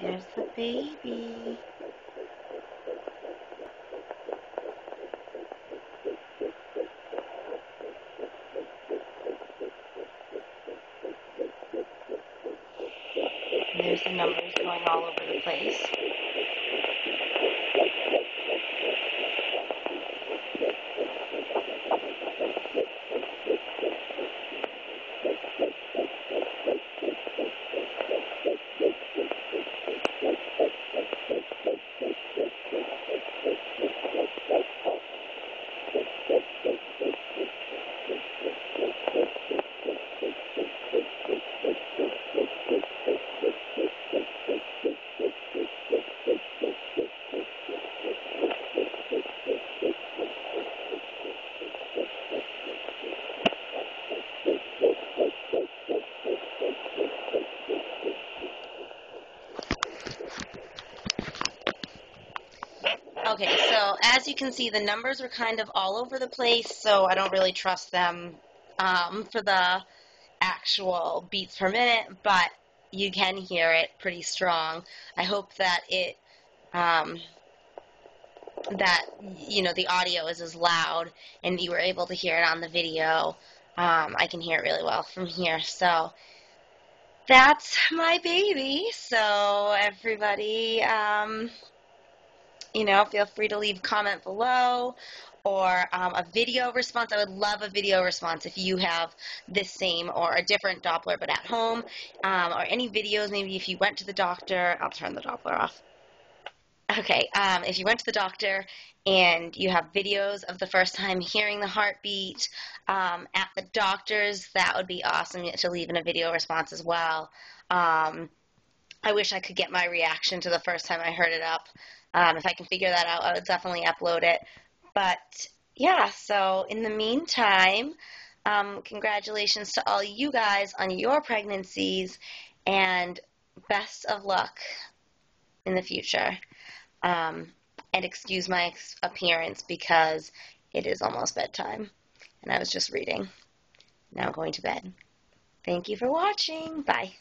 There's the baby. And there's the numbers going all over the place. Okay, so as you can see, the numbers are kind of all over the place, so I don't really trust them for the actual beats per minute, but you can hear it pretty strong. I hope that um, the audio is as loud and you were able to hear it on the video. I can hear it really well from here, so that's my baby. So everybody, feel free to leave a comment below or a video response. I would love a video response if you have this same or a different Doppler but at home, or any videos. Maybe if you went to the doctor. I'll turn the Doppler off. Okay, if you went to the doctor and you have videos of the first time hearing the heartbeat at the doctor's, that would be awesome to leave in a video response as well. I wish I could get my reaction to the first time I heard it up. If I can figure that out, I would definitely upload it. But yeah, so in the meantime, congratulations to all you guys on your pregnancies, and best of luck in the future. And excuse my appearance because it is almost bedtime, and I was just reading. Now I'm going to bed. Thank you for watching. Bye.